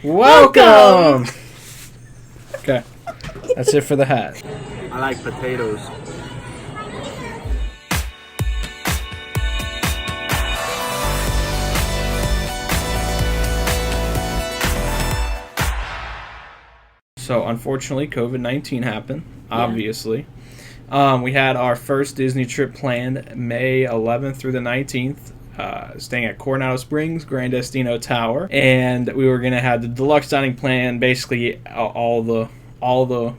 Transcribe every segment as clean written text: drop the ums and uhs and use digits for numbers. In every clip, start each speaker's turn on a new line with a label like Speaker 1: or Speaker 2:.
Speaker 1: Welcome! Okay, that's it for the hat.
Speaker 2: I like potatoes.
Speaker 1: So, unfortunately, COVID-19 happened, obviously. We had our first Disney trip planned May 11th through the 19th, staying at Coronado Springs, Grand Destino Tower. And we were going to have the deluxe dining plan, basically all the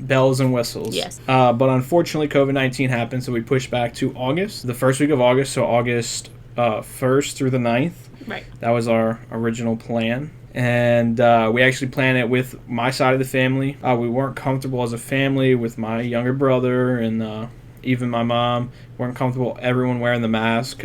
Speaker 1: bells and whistles.
Speaker 3: Yes.
Speaker 1: But unfortunately, COVID-19 happened, so we pushed back to August, the first week of August, so August 1st through the 9th.
Speaker 3: Right.
Speaker 1: That was our original plan. And we actually planned it with my side of the family. We weren't comfortable as a family with my younger brother and even my mom. Weren't comfortable everyone wearing the mask.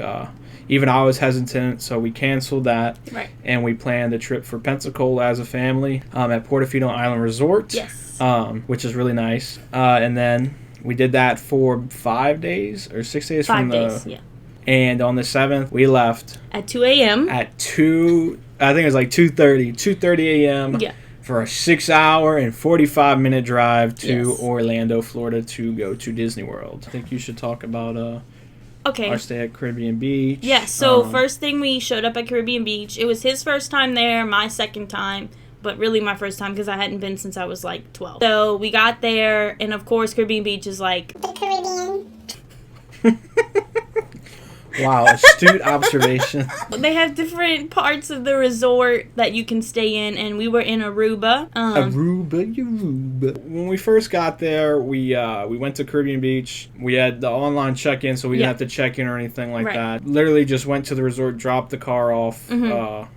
Speaker 1: Even I was hesitant, so we canceled that.
Speaker 3: Right.
Speaker 1: And we planned a trip for Pensacola as a family at Portofino Island Resort.
Speaker 3: Yes.
Speaker 1: Which is really nice. And then we did that for 5 days or 6 days.
Speaker 3: 5 days, yeah.
Speaker 1: And on the 7th, we left.
Speaker 3: At 2 a.m.
Speaker 1: At 2, I think it was like 2:30 a.m.
Speaker 3: Yeah.
Speaker 1: For a 6-hour and 45-minute drive to
Speaker 3: Yes.
Speaker 1: Orlando, Florida to go to Disney World. I think you should talk about our stay at Caribbean Beach.
Speaker 3: Yeah, so first thing we showed up at Caribbean Beach. It was his first time there, my second time. But really my first time because I hadn't been since I was like 12. So we got there, and of course Caribbean Beach is like the Caribbean.
Speaker 1: Wow, astute observation.
Speaker 3: They have different parts of the resort that you can stay in, and we were in Aruba.
Speaker 1: Aruba. When we first got there, we went to Caribbean Beach. We had the online check-in, so we didn't have to check in or anything like that. Literally just went to the resort, dropped the car off, and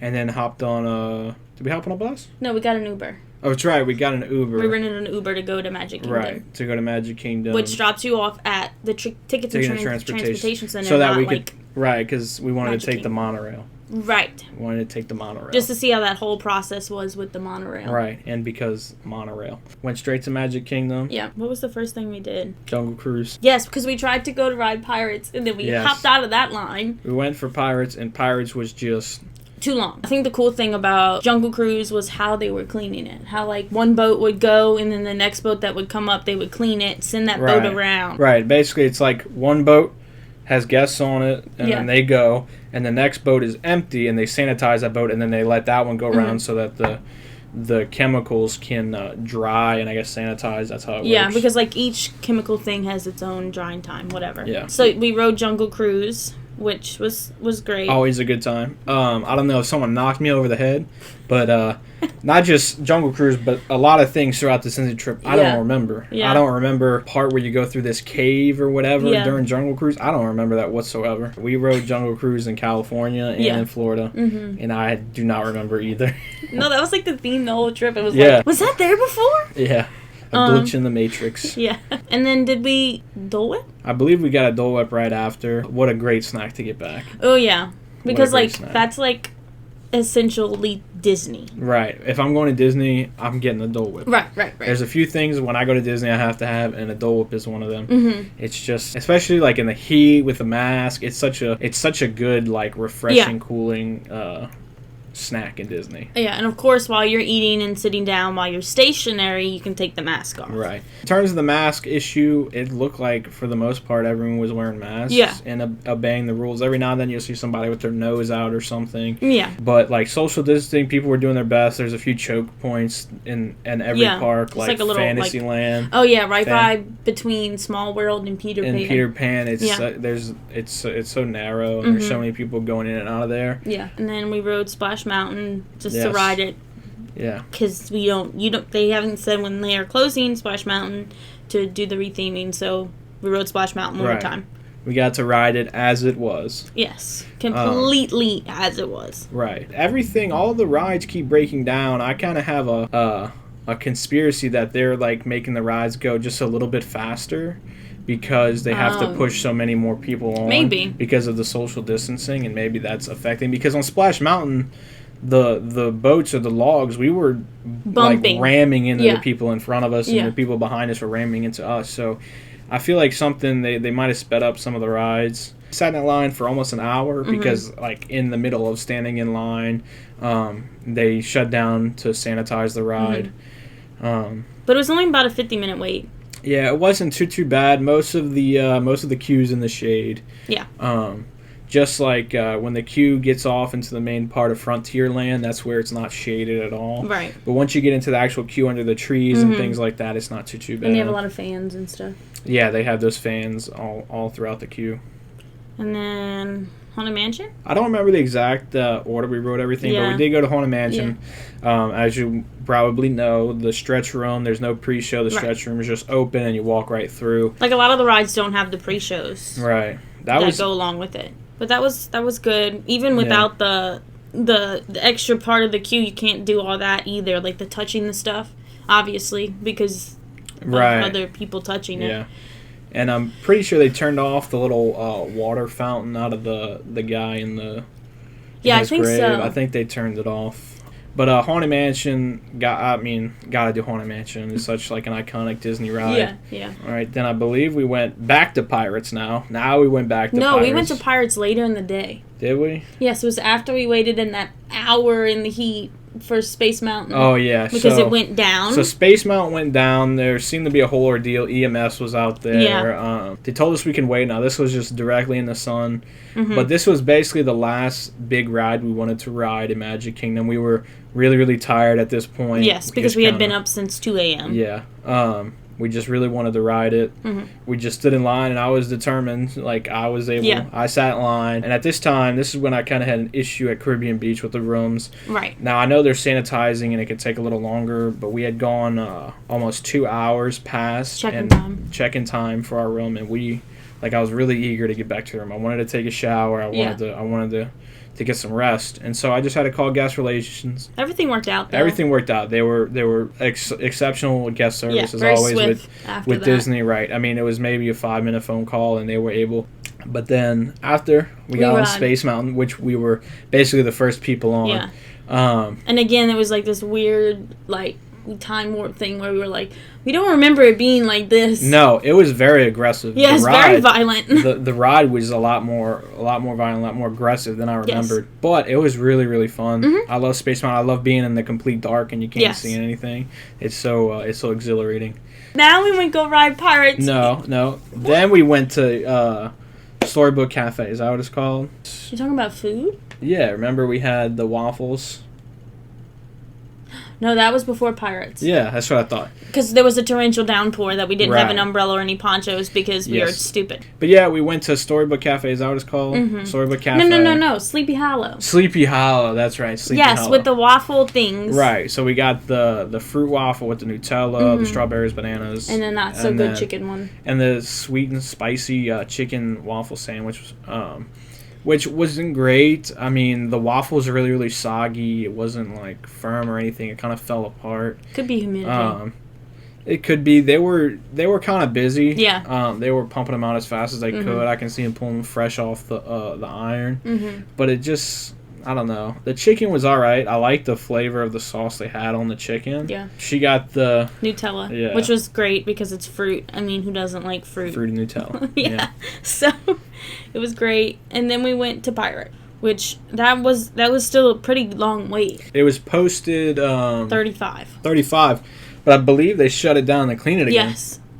Speaker 1: then hopped on did we hop on a bus?
Speaker 3: No, we got an Uber.
Speaker 1: Oh, that's right. We got an Uber.
Speaker 3: We rented an Uber to go to Magic Kingdom.
Speaker 1: Right, to go to Magic Kingdom.
Speaker 3: Which drops you off at the Tickets and Transportation Center.
Speaker 1: So that we could, because we wanted to take the monorail.
Speaker 3: Right.
Speaker 1: We wanted to take the monorail.
Speaker 3: Just to see how that whole process was with the monorail.
Speaker 1: Right, and because monorail. Went straight to Magic Kingdom.
Speaker 3: Yeah. What was the first thing we did?
Speaker 1: Jungle Cruise.
Speaker 3: Yes, because we tried to go to ride Pirates, and then we hopped out of that line.
Speaker 1: We went for Pirates, and Pirates was just
Speaker 3: too long. I think the cool thing about Jungle Cruise was how they were cleaning it. How, like, one boat would go, and then the next boat that would come up, they would clean it, send that boat around.
Speaker 1: Right. Basically, it's like one boat has guests on it, and then they go, and the next boat is empty, and they sanitize that boat, and then they let that one go around so that the chemicals can dry and, I guess, sanitize. That's how it works.
Speaker 3: Yeah, because, like, each chemical thing has its own drying time, whatever.
Speaker 1: Yeah.
Speaker 3: So we rode Jungle Cruise, which was great.
Speaker 1: Always a good time. I don't know if someone knocked me over the head, but not just Jungle Cruise, but a lot of things throughout the Disney trip I don't remember.
Speaker 3: Yeah.
Speaker 1: I don't remember part where you go through this cave or whatever during Jungle Cruise. I don't remember that whatsoever. We rode Jungle Cruise in California and in Florida, and I do not remember either.
Speaker 3: No, that was like the theme the whole trip. It was like, was that there before?
Speaker 1: Yeah. A glitch in the Matrix.
Speaker 3: Yeah. And then did we Dole Whip?
Speaker 1: I believe we got a Dole Whip right after. What a great snack to get back.
Speaker 3: Oh, yeah. Because, like,
Speaker 1: snack.
Speaker 3: that's, like, essentially Disney.
Speaker 1: Right. If I'm going to Disney, I'm getting a Dole Whip.
Speaker 3: Right.
Speaker 1: There's a few things when I go to Disney I have to have, and a Dole Whip is one of them. Mm-hmm. It's just, especially, like, in the heat with the mask, it's such a good, like, refreshing, cooling snack in Disney.
Speaker 3: Yeah, and of course, while you're eating and sitting down, while you're stationary, you can take the mask off.
Speaker 1: Right. In terms of the mask issue, it looked like, for the most part, everyone was wearing masks and obeying the rules. Every now and then you'll see somebody with their nose out or something.
Speaker 3: Yeah.
Speaker 1: But, like, social distancing, people were doing their best. There's a few choke points in every park, like a little, Fantasyland.
Speaker 3: Oh, yeah, right by between Small World and Peter Pan.
Speaker 1: And Peter Pan, it's so narrow, and there's so many people going in and out of there.
Speaker 3: Yeah, and then we rode Splash Mountain just to ride it.
Speaker 1: Yeah.
Speaker 3: Because they haven't said when they are closing Splash Mountain to do the retheming, so we rode Splash Mountain one more time. We
Speaker 1: got to ride it as it was.
Speaker 3: Yes, completely as it was.
Speaker 1: Right. Everything, all the rides keep breaking down. I kind of have a conspiracy that they're, like, making the rides go just a little bit faster because they have to push so many more people on.
Speaker 3: Maybe.
Speaker 1: Because of the social distancing, and maybe that's affecting. Because on Splash Mountain, the boats or the logs, we were bumping, like, ramming into the people in front of us, and the people behind us were ramming into us. So I feel like they might have sped up some of the rides Sat in that line for almost an hour because, like, in the middle of standing in line, they shut down to sanitize the ride.
Speaker 3: But it was only about a 50-minute wait.
Speaker 1: Yeah, it wasn't too bad. Most of the queues in the shade.
Speaker 3: Yeah.
Speaker 1: Just like when the queue gets off into the main part of Frontierland, that's where it's not shaded at all.
Speaker 3: Right.
Speaker 1: But once you get into the actual queue under the trees and things like that, it's not too bad.
Speaker 3: And they have a lot of fans and stuff.
Speaker 1: Yeah, they have those fans all throughout the queue.
Speaker 3: And then Haunted Mansion?
Speaker 1: I don't remember the exact order we wrote everything, but we did go to Haunted Mansion. Yeah. As you probably know, the stretch room, there's no pre-show. The stretch room is just open and you walk right through.
Speaker 3: Like, a lot of the rides don't have the pre-shows.
Speaker 1: Right.
Speaker 3: That go along with it. But that was good. Even without the extra part of the queue, you can't do all that either. Like the touching the stuff, obviously, because of other people touching it. Yeah.
Speaker 1: And I'm pretty sure they turned off the little water fountain out of the guy in the
Speaker 3: I think
Speaker 1: grave.
Speaker 3: so.
Speaker 1: I think they turned it off. But Haunted Mansion, gotta do Haunted Mansion. It's such like an iconic Disney ride.
Speaker 3: Yeah.
Speaker 1: All right, then I believe we went back to Pirates now. Now we went back to Pirates.
Speaker 3: No, we went to Pirates later in the day.
Speaker 1: Did we?
Speaker 3: Yes, it was after we waited in that hour in the heat for Space Mountain.
Speaker 1: Oh, yeah.
Speaker 3: Because it went down.
Speaker 1: So Space Mountain went down. There seemed to be a whole ordeal. EMS was out there.
Speaker 3: Yeah.
Speaker 1: They told us we can wait. Now, this was just directly in the sun. But this was basically the last big ride we wanted to ride in Magic Kingdom. We were really, really tired at this point.
Speaker 3: Yes, because we had been up since 2 a.m.
Speaker 1: Yeah. We just really wanted to ride it. We just stood in line, and I was determined. Like, I was able. Yeah. I sat in line. And at this time, this is when I kind of had an issue at Caribbean Beach with the rooms.
Speaker 3: Right.
Speaker 1: Now, I know they're sanitizing, and it could take a little longer, but we had gone almost 2 hours past check-in time for our room, and I was really eager to get back to the room. I wanted to take a shower. I wanted to get some rest, and so I just had to call guest relations.
Speaker 3: Everything worked out, though.
Speaker 1: Everything worked out. They were exceptional guest service as always with Disney, right? I mean, it was maybe a 5-minute phone call, and they were able. But then after we got on Space Mountain, which we were basically the first people on.
Speaker 3: Yeah. And again, it was like this weird time warp thing where we were like, we don't remember it being like this.
Speaker 1: No, it was very aggressive.
Speaker 3: Yeah, it's very violent.
Speaker 1: The ride was a lot more violent, a lot more aggressive than I remembered. Yes. But it was really, really fun. I love Space Mountain. I love being in the complete dark and you can't see anything. It's so exhilarating.
Speaker 3: Now we went go ride Pirates.
Speaker 1: No. Then we went to Storybook Cafe. Is that what it's called?
Speaker 3: You're talking about food?
Speaker 1: Yeah, remember we had the waffles?
Speaker 3: No, that was before Pirates.
Speaker 1: Yeah, that's what I thought.
Speaker 3: Because there was a torrential downpour that we didn't have an umbrella or any ponchos because we were stupid.
Speaker 1: But yeah, we went to Storybook Cafe. Is that what it's called? Storybook Cafe.
Speaker 3: No. Sleepy Hollow.
Speaker 1: Sleepy Hollow. That's right. Sleepy Hollow.
Speaker 3: Yes, with the waffle things.
Speaker 1: Right. So we got the fruit waffle with the Nutella, the strawberries, bananas,
Speaker 3: and the not so good chicken one,
Speaker 1: and the sweet and spicy chicken waffle sandwich. Which wasn't great. I mean, the waffles are really, really soggy. It wasn't, firm or anything. It kind of fell apart.
Speaker 3: Could be humidity.
Speaker 1: It could be. They were kind of busy.
Speaker 3: Yeah.
Speaker 1: They were pumping them out as fast as they could. I can see them pulling them fresh off the iron. But it just... I don't know. The chicken was all right. I liked the flavor of the sauce they had on the chicken.
Speaker 3: Yeah.
Speaker 1: She got the...
Speaker 3: Nutella. Which was great because it's fruit. I mean, who doesn't like fruit?
Speaker 1: Fruity Nutella.
Speaker 3: Yeah. So, it was great. And then we went to Pirate, which that was still a pretty long wait.
Speaker 1: It was posted...
Speaker 3: 35.
Speaker 1: 35. But I believe they shut it down and cleaned it again.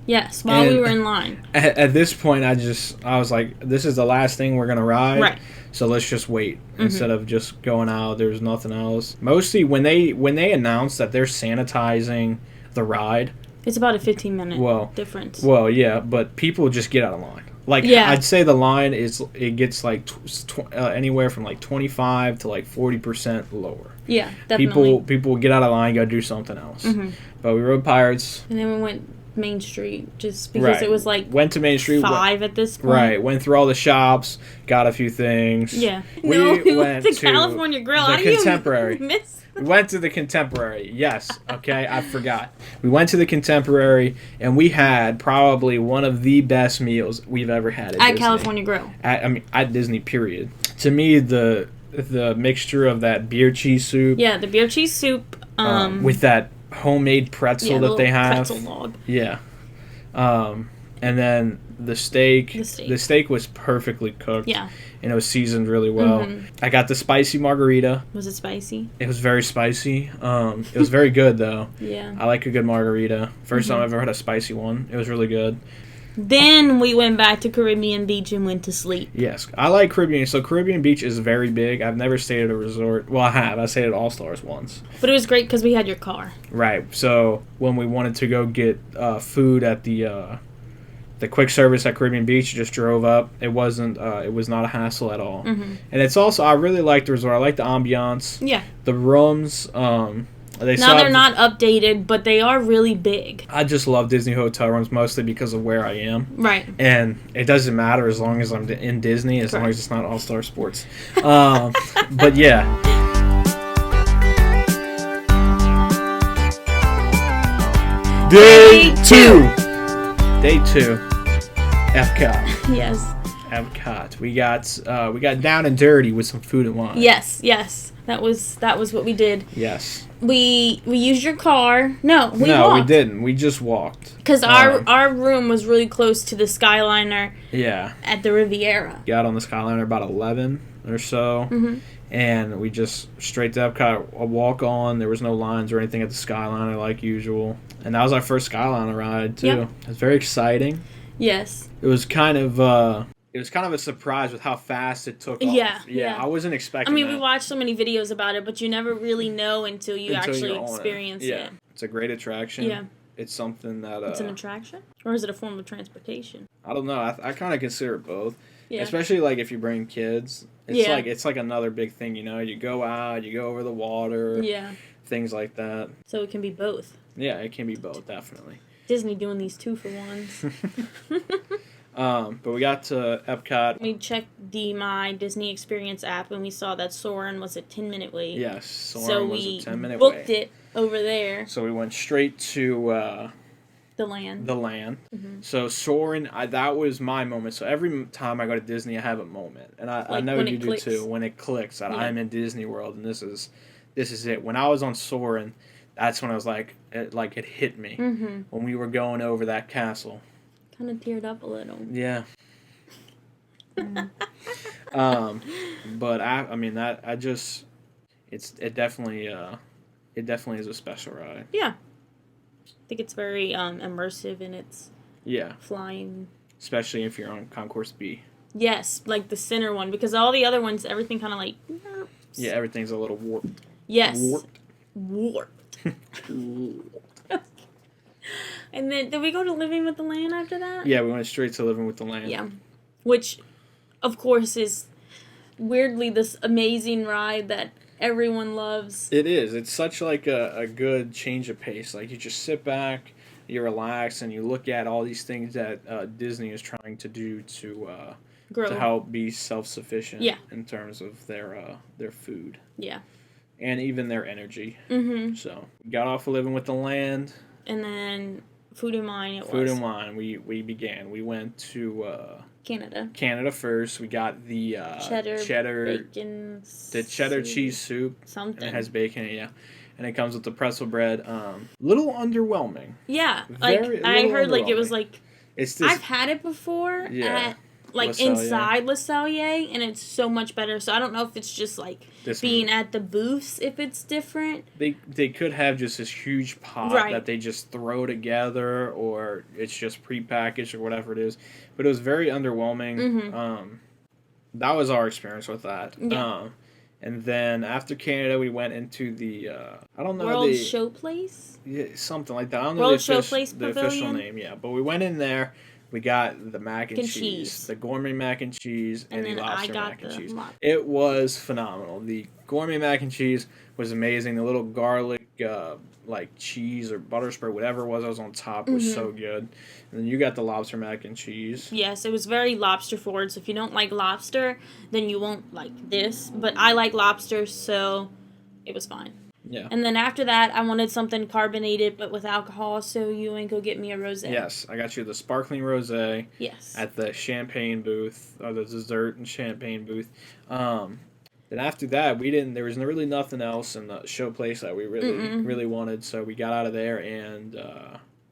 Speaker 3: Yes, while we were in line.
Speaker 1: At this point, I was like, this is the last thing we're going to ride.
Speaker 3: Right.
Speaker 1: So let's just wait instead of just going out. There's nothing else. Mostly when they announced that they're sanitizing the ride.
Speaker 3: It's about a 15-minute difference.
Speaker 1: Well, yeah, but people just get out of line. I'd say the line gets anywhere from 25 to 40% lower.
Speaker 3: Yeah, definitely.
Speaker 1: People get out of line, go do something else. But we rode Pirates.
Speaker 3: And then we went Main Street just because it was
Speaker 1: went to Main Street
Speaker 3: 5 at this point.
Speaker 1: Right, went through all the shops, got a few things.
Speaker 3: Yeah.
Speaker 1: We went
Speaker 3: to
Speaker 1: to
Speaker 3: California Grill.
Speaker 1: The Contemporary.
Speaker 3: We
Speaker 1: went to the Contemporary. Yes. Okay, I forgot. We went to the Contemporary and we had probably one of the best meals we've ever had at Disney.
Speaker 3: California Grill.
Speaker 1: At Disney, period. To me, the mixture of that beer cheese soup.
Speaker 3: Yeah, the beer cheese soup.
Speaker 1: With that homemade pretzel that they have.
Speaker 3: Pretzel log.
Speaker 1: Yeah. And then The steak.
Speaker 3: The steak.
Speaker 1: The steak was perfectly cooked.
Speaker 3: Yeah.
Speaker 1: And it was seasoned really well. I got the spicy margarita.
Speaker 3: Was it spicy?
Speaker 1: It was very spicy. It was very good, though.
Speaker 3: Yeah.
Speaker 1: I like a good margarita. First time I've ever had a spicy one. It was really good.
Speaker 3: Then we went back to Caribbean Beach and went to sleep.
Speaker 1: Yes. I like Caribbean. So Caribbean Beach is very big. I've never stayed at a resort. Well, I have. I stayed at All Stars once.
Speaker 3: But it was great because we had your car.
Speaker 1: Right. So when we wanted to go get food at the quick service at Caribbean Beach, just drove up. It was not a hassle at all. And it's also, I really like the resort. I like the ambiance.
Speaker 3: Yeah.
Speaker 1: The rooms, they're
Speaker 3: not updated, but they are really big.
Speaker 1: I just love Disney hotel rooms mostly because of where I am.
Speaker 3: Right.
Speaker 1: And it doesn't matter as long as I'm in Disney, as long as it's not All-Star Sports. But yeah. Day 2. Day 2. Epcot.
Speaker 3: Yes.
Speaker 1: Epcot. We got down and dirty with some food and wine.
Speaker 3: Yes. That was what we did.
Speaker 1: Yes.
Speaker 3: We used your car. No, we
Speaker 1: didn't. We just walked.
Speaker 3: Because our room was really close to the Skyliner.
Speaker 1: Yeah.
Speaker 3: At the Riviera.
Speaker 1: Got on the Skyliner about 11 or so. And we just straight to Epcot, a walk on. There was no lines or anything at the Skyliner like usual. And that was our first Skyliner ride too. Yep. It was very exciting.
Speaker 3: Yes.
Speaker 1: It was kind of a surprise with how fast it took off. Yeah. I wasn't expecting
Speaker 3: we watched so many videos about it, but you never really know until you actually experience it.
Speaker 1: It's a great attraction. Yeah. It's something that...
Speaker 3: it's an attraction? Or is it a form of transportation?
Speaker 1: I don't know. I kind of consider it both. Yeah. Especially, like, if you bring kids. It's like another big thing, you know? You go out, you go over the water. Yeah. Things like that.
Speaker 3: So it can be both.
Speaker 1: Yeah, it can be both, definitely.
Speaker 3: Disney doing these 2-for-1s.
Speaker 1: But we got to Epcot.
Speaker 3: We checked the My Disney Experience app and we saw that Soarin' was a 10-minute wait.
Speaker 1: Yes, Soarin' was a 10-minute wait.
Speaker 3: So we booked it over there.
Speaker 1: So we went straight to...
Speaker 3: The land.
Speaker 1: So Soarin', that was my moment. So every time I go to Disney, I have a moment. And I know you do too. When it clicks that I'm in Disney World and this is it. When I was on Soarin', that's when I was like, it hit me. When we were going over that castle.
Speaker 3: Kind of teared up a little.
Speaker 1: Yeah. But it definitely is a special ride.
Speaker 3: Yeah. I think it's very immersive in its flying.
Speaker 1: Especially if you're on Concourse B.
Speaker 3: Yes, like the center one, because all the other ones, everything kind of like...
Speaker 1: Yeah, everything's a little warped.
Speaker 3: Yes. Warped. And then, did we go to Living with the Land after that?
Speaker 1: Yeah, we went straight to Living with the Land.
Speaker 3: Yeah. Which, of course, is weirdly this amazing ride that everyone loves.
Speaker 1: It is. It's such like a good change of pace. Like, you just sit back, you relax, and you look at all these things that Disney is trying to do to help be self-sufficient in terms of their food. Yeah. And even their energy. So, we got off of Living with the Land.
Speaker 3: And then... Food and Wine,
Speaker 1: Food and Wine, we began. We went to...
Speaker 3: Canada.
Speaker 1: Canada first. We got the cheddar bacon... The cheddar cheese soup.
Speaker 3: Something.
Speaker 1: And it has bacon in it, yeah. And it comes with the pretzel bread. Little underwhelming.
Speaker 3: Yeah. I heard, it was like...
Speaker 1: It's this,
Speaker 3: I've had it before at... inside Le Cellier, and it's so much better. So I don't know if it's just, being at the booths, if it's different.
Speaker 1: They could have just this huge pot that they just throw together, or it's just prepackaged or whatever it is. But it was very underwhelming. That was our experience with that. Yeah. And then after Canada, we went into the, I don't know.
Speaker 3: World Showplace?
Speaker 1: Yeah, something like that. I don't know
Speaker 3: World Showplace
Speaker 1: the official name, yeah. But we went in there. We got the mac and cheese, the gourmet mac and cheese, and the lobster mac and cheese. It was phenomenal. The gourmet mac and cheese was amazing. The little garlic, cheese or butter spread, whatever it was on top, was so good. And then you got the lobster mac and cheese.
Speaker 3: Yes, it was very lobster forward. So if you don't like lobster, then you won't like this. But I like lobster, so it was fine.
Speaker 1: Yeah.
Speaker 3: And then after that, I wanted something carbonated but with alcohol, so you went go get me a rosé.
Speaker 1: Yes, I got you the sparkling rosé.
Speaker 3: Yes.
Speaker 1: At the champagne booth, or the dessert and champagne booth. Then after that, there was really nothing else in the show place that we really wanted, so we got out of there and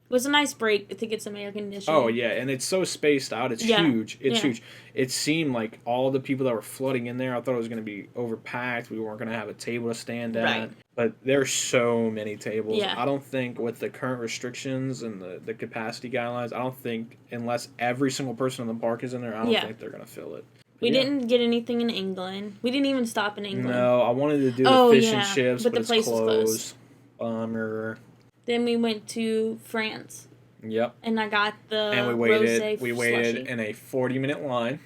Speaker 3: It was a nice break to get some air conditioning.
Speaker 1: Oh yeah, and it's so spaced out. It's huge. It's huge. It seemed like all the people that were flooding in there, I thought it was going to be overpacked. We weren't going to have a table to stand at.
Speaker 3: Right.
Speaker 1: But there's so many tables.
Speaker 3: Yeah.
Speaker 1: I don't think with the current restrictions and the capacity guidelines, I don't think unless every single person in the park is in there, I don't think they're going to fill it.
Speaker 3: We didn't get anything in England. We didn't even stop in England.
Speaker 1: No, I wanted to do the fish and chips, but
Speaker 3: the
Speaker 1: it's
Speaker 3: place
Speaker 1: closed.
Speaker 3: was closed.
Speaker 1: Bummer.
Speaker 3: Then we went to France.
Speaker 1: Yep.
Speaker 3: And I got the
Speaker 1: and we waited in a 40-minute line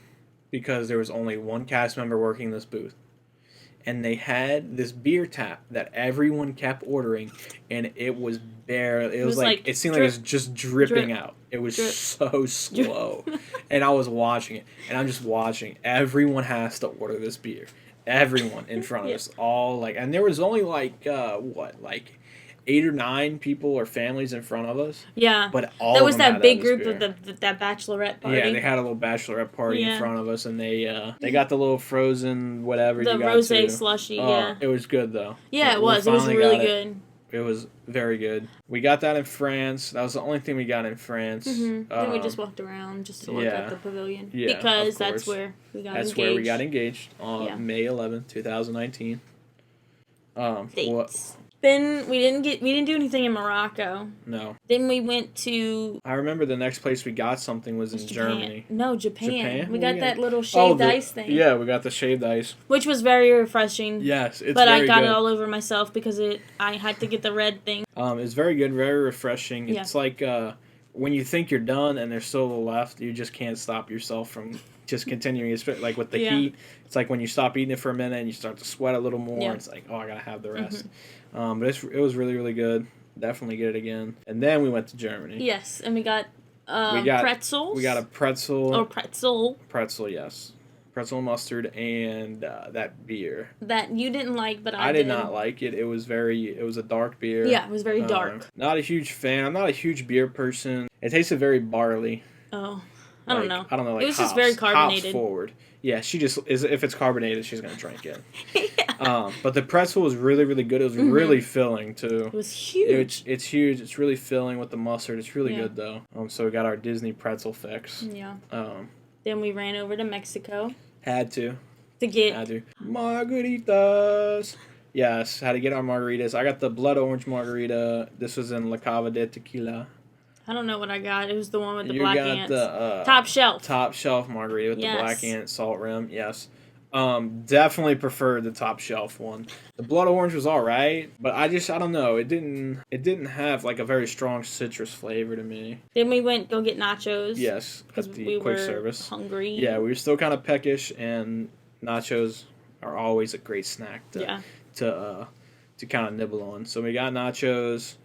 Speaker 1: because there was only one cast member working this booth. And they had this beer tap that everyone kept ordering, and it was barely. It was like it seemed like it was just dripping out. It was so slow, and I was watching it, and I'm just watching. Everyone has to order this beer. Everyone in front of us, all like, and there was only like 8 or 9 people or families in front of us.
Speaker 3: Yeah,
Speaker 1: but all
Speaker 3: there was that big group
Speaker 1: beer.
Speaker 3: of that bachelorette party.
Speaker 1: Yeah, they had a little bachelorette party in front of us, and they got the little frozen whatever.
Speaker 3: The
Speaker 1: you got
Speaker 3: rosé slushy. Yeah,
Speaker 1: it was good though.
Speaker 3: Yeah, it was. It was really good.
Speaker 1: It was very good. We got that in France. That was the only thing we got in France.
Speaker 3: Mm-hmm. Then we just walked around just to look at the pavilion.
Speaker 1: Yeah,
Speaker 3: because that's where we got engaged.
Speaker 1: That's where we got engaged on May 11th, 2019.
Speaker 3: Dates. Then we didn't do anything in Morocco.
Speaker 1: No.
Speaker 3: Then we went to...
Speaker 1: I remember the next place we got something was in Germany.
Speaker 3: No, Japan. We got that little shaved ice thing.
Speaker 1: Yeah, we got the shaved ice.
Speaker 3: Which was very refreshing.
Speaker 1: Yes, it's
Speaker 3: but
Speaker 1: very
Speaker 3: I got
Speaker 1: good.
Speaker 3: it all over myself because I had to get the red thing.
Speaker 1: It's very good, very refreshing. It's like when you think you're done and there's still a little left, you just can't stop yourself from just continuing. It's like with the heat, it's like when you stop eating it for a minute and you start to sweat a little more, it's like, oh, I gotta have the rest. But it was really, really good. Definitely get it again. And then we went to Germany.
Speaker 3: Yes, and we got pretzels.
Speaker 1: We got a pretzel.
Speaker 3: Or pretzel.
Speaker 1: Pretzel, yes. Pretzel and mustard and that beer.
Speaker 3: That you didn't like, but I did.
Speaker 1: I did not like it. It was a dark beer.
Speaker 3: Yeah, it was very dark.
Speaker 1: Not a huge fan. I'm not a huge beer person. It tasted very barley.
Speaker 3: Oh, I don't know.
Speaker 1: I don't know. Like
Speaker 3: it was
Speaker 1: hops,
Speaker 3: just very carbonated.
Speaker 1: Hops forward. Yeah, she just is. If it's carbonated, she's gonna drink it. But the pretzel was really, really good. It was really filling too.
Speaker 3: It was huge.
Speaker 1: It's huge. It's really filling with the mustard. It's really good though. So we got our Disney pretzel fix.
Speaker 3: Yeah. Then we ran over to Mexico.
Speaker 1: Had to
Speaker 3: get
Speaker 1: margaritas. Yes, had to get our margaritas. I got the blood orange margarita. This was in La Cava de Tequila.
Speaker 3: I don't know what I got. It was the one with the
Speaker 1: you
Speaker 3: black
Speaker 1: got
Speaker 3: ants.
Speaker 1: The
Speaker 3: top shelf.
Speaker 1: Top shelf margarita with the black ant salt rim. Yes. Definitely preferred the top shelf one. The blood orange was all right, but I don't know. It didn't have like a very strong citrus flavor to me.
Speaker 3: Then we went go get nachos.
Speaker 1: Yes, at the quick service.
Speaker 3: Hungry.
Speaker 1: Yeah, we were still kind of peckish, and nachos are always a great snack to kind of nibble on. So we got nachos.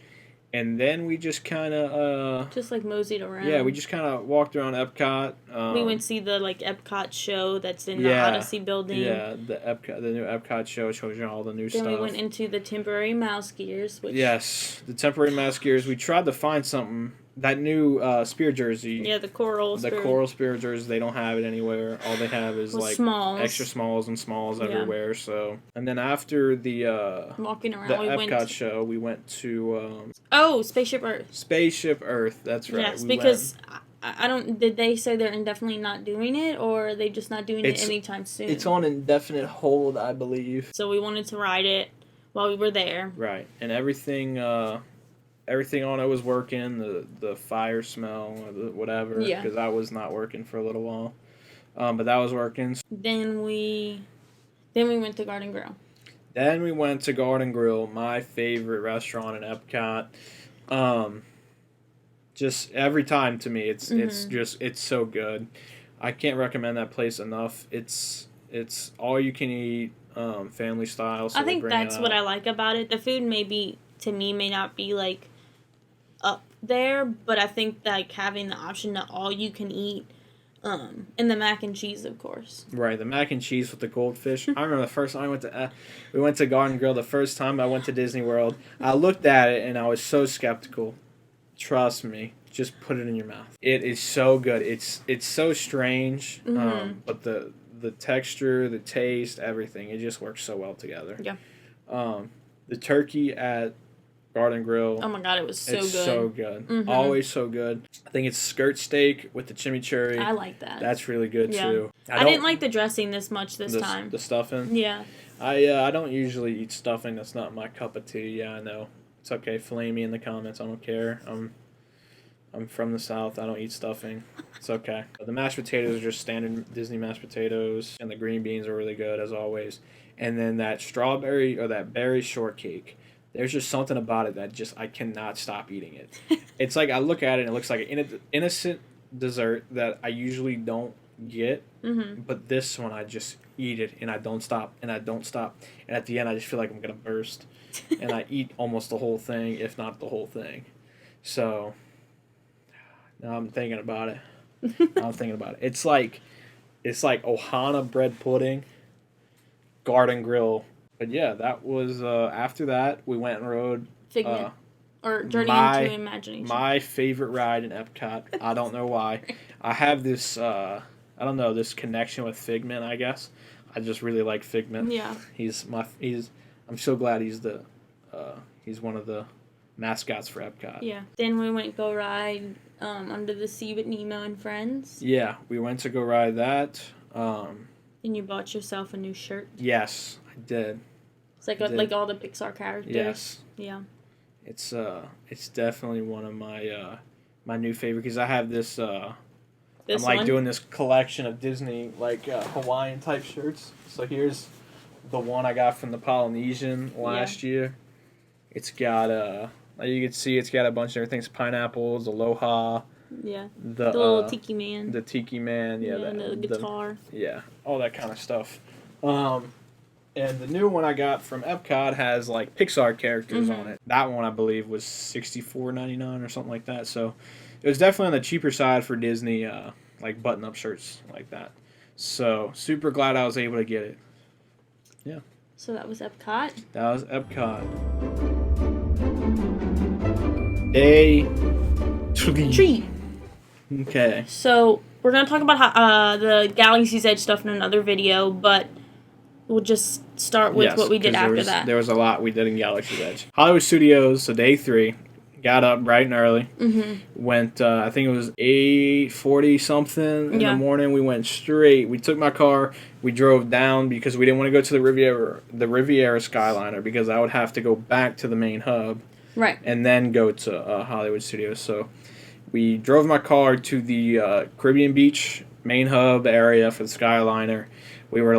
Speaker 1: And then we just kind of...
Speaker 3: just like moseyed around.
Speaker 1: Yeah, we just kind of walked around Epcot.
Speaker 3: We went to see the Epcot show that's in the Odyssey building.
Speaker 1: Yeah, the new Epcot show shows you all the new stuff.
Speaker 3: Then we went into the temporary mouse gears. Which...
Speaker 1: Yes, the temporary mouse gears. We tried to find something. That new spear jersey.
Speaker 3: Yeah, the coral
Speaker 1: spear jersey. They don't have it anywhere. All they have is like
Speaker 3: smalls.
Speaker 1: Extra smalls and smalls everywhere. So, and then after the
Speaker 3: walking around,
Speaker 1: the Epcot show, we went to
Speaker 3: Spaceship Earth.
Speaker 1: Spaceship Earth. That's right.
Speaker 3: Yes, because I don't. Did they say they're indefinitely not doing it, or are they just not doing it anytime soon?
Speaker 1: It's on indefinite hold, I believe.
Speaker 3: So we wanted to ride it while we were there.
Speaker 1: Right, and everything on it was working. The fire smell, or whatever.
Speaker 3: Yeah.
Speaker 1: Because that was not working for a little while, but that was working.
Speaker 3: Then we went to Garden Grill.
Speaker 1: Then we went to Garden Grill, my favorite restaurant in Epcot. Just every time to me, it's so good. I can't recommend that place enough. It's all you can eat, family style. So
Speaker 3: I think that's what I like about it. The food may not be like up there, but I think like having the option to all you can eat. And the mac and cheese, of course. Right,
Speaker 1: the mac and cheese with the goldfish. I remember the first time we went to Garden Grill. The first time I went to Disney World, I looked at it and I was so skeptical. Trust me, just put it in your mouth. It is so good. It's so strange, but the texture, the taste, everything, it just works so well together.
Speaker 3: Yeah.
Speaker 1: The turkey at Garden Grill.
Speaker 3: Oh my god, it was so
Speaker 1: it's
Speaker 3: good.
Speaker 1: so good. Always so good. I think it's skirt steak with the chimichurri.
Speaker 3: I like that.
Speaker 1: That's really good too.
Speaker 3: I didn't like the dressing this much this time.
Speaker 1: The stuffing?
Speaker 3: Yeah.
Speaker 1: I don't usually eat stuffing. That's not my cup of tea. Yeah, I know. It's okay. Flame me in the comments. I don't care. I'm from the South. I don't eat stuffing. It's okay. The mashed potatoes are just standard Disney mashed potatoes, and the green beans are really good as always. And then that strawberry or that berry shortcake. There's just something about it that just I cannot stop eating it. It's like I look at it and it looks like an innocent dessert that I usually don't get, but this one I just eat it and I don't stop and I don't stop, and at the end I just feel like I'm gonna burst, and I eat almost the whole thing, if not the whole thing. So now I'm thinking about it. It's like Ohana bread pudding, Garden Grill. But yeah, that was after that we went and rode
Speaker 3: Figment. Or Journey into Imagination.
Speaker 1: My favorite ride in Epcot. I don't know why. I have this this connection with Figment, I guess. I just really like Figment.
Speaker 3: Yeah.
Speaker 1: I'm so glad he's one of the mascots for Epcot.
Speaker 3: Yeah. Then we went go ride Under the Sea with Nemo and Friends.
Speaker 1: Yeah, we went to go ride that.
Speaker 3: And you bought yourself a new shirt.
Speaker 1: Yes, I did.
Speaker 3: It's like all the Pixar characters.
Speaker 1: Yes.
Speaker 3: Yeah.
Speaker 1: It's definitely one of my my new favorite because I have this. I'm like doing this collection of Disney Hawaiian type shirts. So here's the one I got from the Polynesian last year. It's got you can see it's got a bunch of everything. It's pineapples, aloha.
Speaker 3: Yeah. The little tiki man.
Speaker 1: The tiki man. Yeah.
Speaker 3: The guitar.
Speaker 1: All that kind of stuff. And the new one I got from Epcot has like Pixar characters on it. That one I believe was $64.99 or something like that. So it was definitely on the cheaper side for Disney like button-up shirts like that. So super glad I was able to get it. Yeah.
Speaker 3: So that was Epcot.
Speaker 1: That was Epcot. Day 3. Okay.
Speaker 3: So we're gonna talk about how, the Galaxy's Edge stuff in another video, but we'll just start with what we did after that.
Speaker 1: There was a lot we did in Galaxy's Edge. Hollywood Studios, so day 3. Got up bright and early. Went, I think it was 8:40 something in the morning. We went straight. We took my car. We drove down because we didn't want to go to the Riviera Skyliner because I would have to go back to the main hub.
Speaker 3: Right.
Speaker 1: And then go to Hollywood Studios. So we drove my car to the Caribbean Beach main hub area for the Skyliner. We were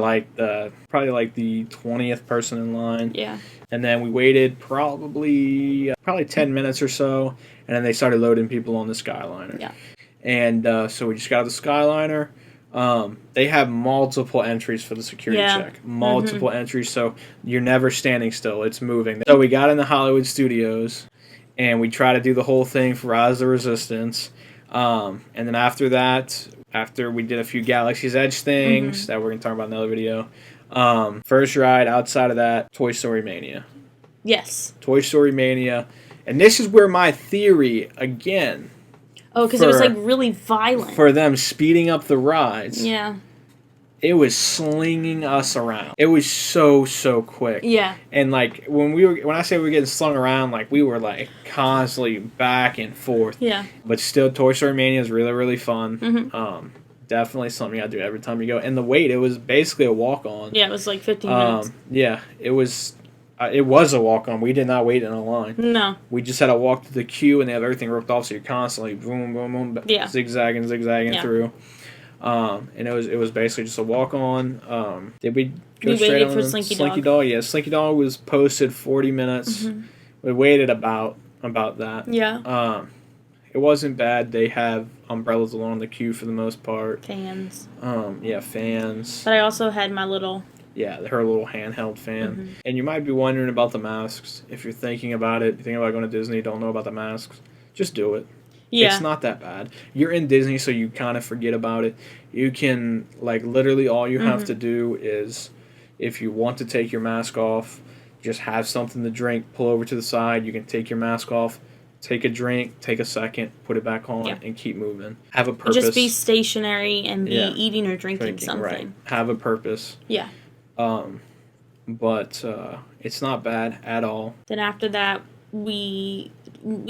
Speaker 1: probably the 20th person in line.
Speaker 3: Yeah.
Speaker 1: And then we waited probably 10 minutes or so, and then they started loading people on the Skyliner.
Speaker 3: Yeah.
Speaker 1: And so we just got out of the Skyliner. They have multiple entries for the security check. Multiple entries, so you're never standing still. It's moving. So we got in the Hollywood Studios, and we tried to do the whole thing for Rise of the Resistance. And then after that, after we did a few Galaxy's Edge things that we're going to talk about in another video, first ride outside of that, Toy Story Mania.
Speaker 3: Yes.
Speaker 1: Toy Story Mania. And this is where my theory, again...
Speaker 3: Oh, because it was, really violent. For
Speaker 1: them speeding up the rides.
Speaker 3: Yeah.
Speaker 1: It was slinging us around. It was so quick.
Speaker 3: Yeah.
Speaker 1: And, when I say we were getting slung around, we were, constantly back and forth.
Speaker 3: Yeah.
Speaker 1: But still, Toy Story Mania is really, really fun. Definitely something I do every time you go. And the wait, it was basically a walk-on.
Speaker 3: Yeah, it was 15 minutes.
Speaker 1: Yeah, it was a walk-on. We did not wait in a line.
Speaker 3: No.
Speaker 1: We just had to walk to the queue, and they have everything roped off, so you're constantly boom, boom, boom, zigzagging through. And it was basically just a walk-on. Did we go straight on
Speaker 3: for Slinky
Speaker 1: Dog? Yeah, Slinky Dog was posted 40 minutes. We waited about that.
Speaker 3: Yeah.
Speaker 1: It wasn't bad. They have umbrellas along the queue for the most part.
Speaker 3: Fans.
Speaker 1: Fans.
Speaker 3: But I also had my little...
Speaker 1: Yeah, her little handheld fan. And you might be wondering about the masks. If you're thinking about it, thinking about going to Disney, don't know about the masks, just do it. Yeah. It's not that bad. You're in Disney, so you kind of forget about it. You can, literally all you have to do is, if you want to take your mask off, just have something to drink, pull over to the side, you can take your mask off, take a drink, take a second, put it back on, and keep moving. Have a purpose.
Speaker 3: Just be stationary and be eating or drinking something.
Speaker 1: Right. Have a purpose.
Speaker 3: Yeah.
Speaker 1: But it's not bad at all.
Speaker 3: Then after that, we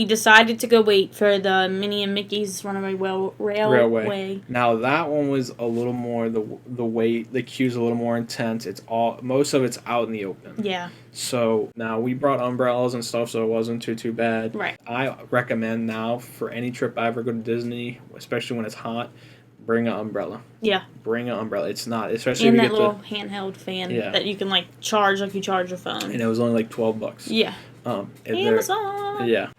Speaker 3: decided to go wait for the Minnie and Mickey's Runaway Railway.
Speaker 1: Now that one was a little more the wait, the queue's a little more intense. Most of it's out in the open.
Speaker 3: Yeah.
Speaker 1: So now we brought umbrellas and stuff, so it wasn't too bad.
Speaker 3: Right.
Speaker 1: I recommend now for any trip I ever go to Disney, especially when it's hot, bring an umbrella.
Speaker 3: Yeah.
Speaker 1: Bring an umbrella. It's not, especially
Speaker 3: and
Speaker 1: if you
Speaker 3: that
Speaker 1: get
Speaker 3: little handheld fan that you can like charge like you charge a phone.
Speaker 1: And it was only like $12.
Speaker 3: Yeah. Amazon.
Speaker 1: Yeah.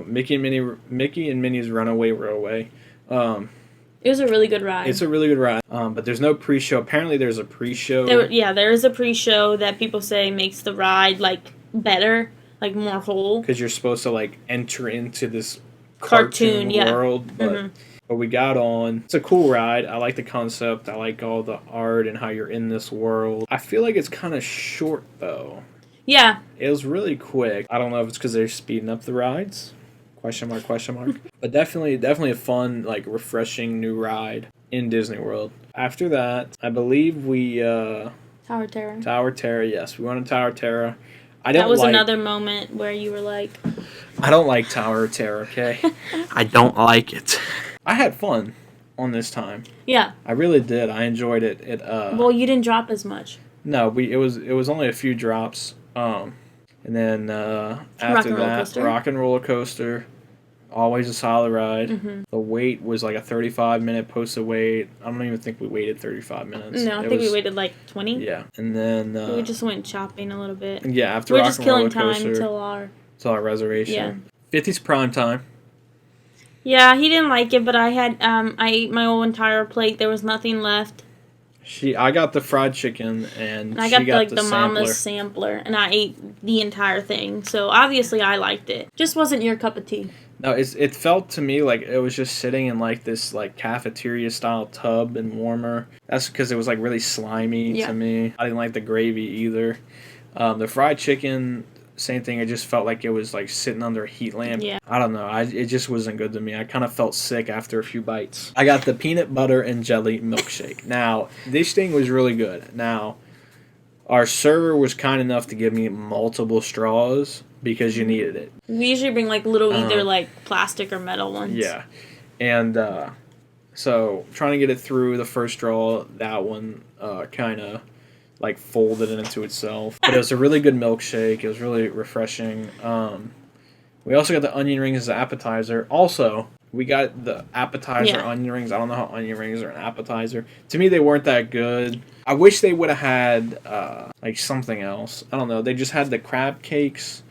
Speaker 1: Mickey and Minnie's Runaway Railway.
Speaker 3: It was a really good ride.
Speaker 1: It's a really good ride. But there's no pre-show. Apparently, there's a pre-show.
Speaker 3: There is a pre-show that people say makes the ride like better, like more whole.
Speaker 1: Because you're supposed to like enter into this cartoon world, but we got on. It's a cool ride. I like the concept. I like all the art and how you're in this world. I feel like it's kind of short though.
Speaker 3: Yeah.
Speaker 1: It was really quick. I don't know if it's because they're speeding up the rides. Question mark. But definitely a fun, like, refreshing new ride in Disney World. After that, I believe we...
Speaker 3: Tower Terror.
Speaker 1: Tower Terror, yes. We went to Tower Terror.
Speaker 3: That was another moment where you were like...
Speaker 1: I don't like Tower Terror, okay? I don't like it. I had fun on this time.
Speaker 3: Yeah.
Speaker 1: I really did. I enjoyed it.
Speaker 3: Well, you didn't drop as much.
Speaker 1: No, it was only a few drops. And then after that, Rock and Roller Coaster, always a solid ride. Mm-hmm. The wait was like a 35-minute posted wait. I don't even think we waited 35 minutes.
Speaker 3: No, I think we waited like 20.
Speaker 1: Yeah, and then
Speaker 3: we just went shopping a little bit.
Speaker 1: Yeah, after
Speaker 3: we're
Speaker 1: Rock
Speaker 3: just
Speaker 1: and
Speaker 3: killing
Speaker 1: Roller
Speaker 3: time
Speaker 1: Coaster, until our reservation.
Speaker 3: Yeah.
Speaker 1: 50's prime time.
Speaker 3: Yeah, he didn't like it, but I ate my whole entire plate. There was nothing left.
Speaker 1: I got the fried chicken, and
Speaker 3: I got the mama's sampler, and I ate the entire thing. So obviously I liked it. Just wasn't your cup of tea.
Speaker 1: No, it felt to me like it was just sitting in like this like cafeteria style tub and warmer. That's because it was like really slimy to me. I didn't like the gravy either. The fried chicken, same thing. It just felt like it was like sitting under a heat lamp.
Speaker 3: Yeah.
Speaker 1: I don't know. It just wasn't good to me. I kind of felt sick after a few bites. I got the peanut butter and jelly milkshake. Now, this thing was really good. Now, our server was kind enough to give me multiple straws because you needed it.
Speaker 3: We usually bring like little either like plastic or metal ones.
Speaker 1: Yeah. And so trying to get it through the first straw, that one kind of like folded it into itself. But it was a really good milkshake. It was really refreshing. We also got the onion rings as an appetizer. Also, we got the appetizer onion rings. I don't know how onion rings are an appetizer. To me, they weren't that good. I wish they would have had like something else. I don't know. They just had the crab cakes.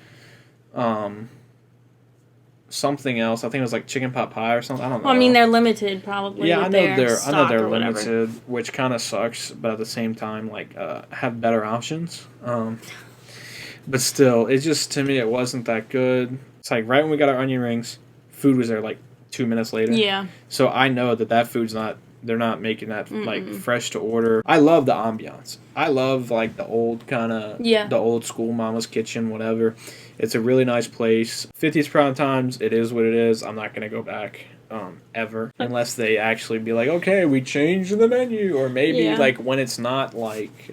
Speaker 1: Something else. I think it was like chicken pot pie or something. I don't know.
Speaker 3: Well, I mean, they're limited probably.
Speaker 1: Yeah, I know they're
Speaker 3: limited,
Speaker 1: whatever. Which kind of sucks. But at the same time, like have better options. But still, it just to me it wasn't that good. It's like right when we got our onion rings, food was there like 2 minutes later.
Speaker 3: Yeah.
Speaker 1: So I know that food's not. They're not making that like fresh to order. I love the ambiance. I love like the old kind of the old school Mama's Kitchen, whatever. It's a really nice place. 50's prime times. It is what it is. I'm not gonna go back ever unless they actually be like, okay, we changed the menu, or maybe like when it's not like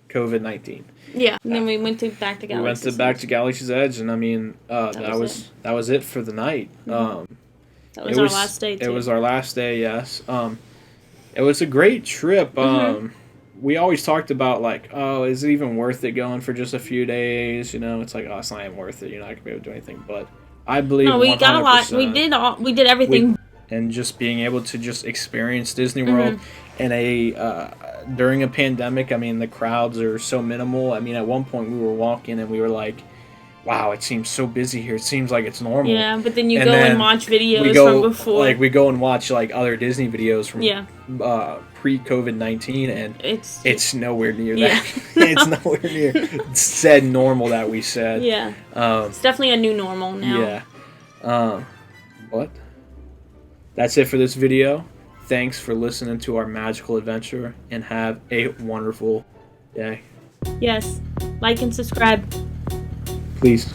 Speaker 1: COVID-19.
Speaker 3: Yeah. And then we went back to
Speaker 1: Galaxy's Edge, and I mean that was it for the night.
Speaker 3: That was our last day too.
Speaker 1: It was our last day. Yes. It was a great trip. We always talked about like, oh, is it even worth it going for just a few days? You know, it's like, oh, it's not even worth it. You're not gonna be able to do anything. But I believe
Speaker 3: we got a lot. We did everything.
Speaker 1: And just being able to just experience Disney World in during a pandemic. I mean, the crowds are so minimal. I mean, at one point we were walking and we were like, wow, it seems so busy here. It seems like it's normal.
Speaker 3: Yeah, but then you go and watch videos from before.
Speaker 1: Like, we go and watch, like, other Disney videos from pre-COVID-19, and it's nowhere near that. It's nowhere near said normal that we said.
Speaker 3: Yeah. It's definitely a new normal now.
Speaker 1: Yeah. But that's it for this video. Thanks for listening to our magical adventure, and have a wonderful day.
Speaker 3: Yes. Like and subscribe.
Speaker 1: Please.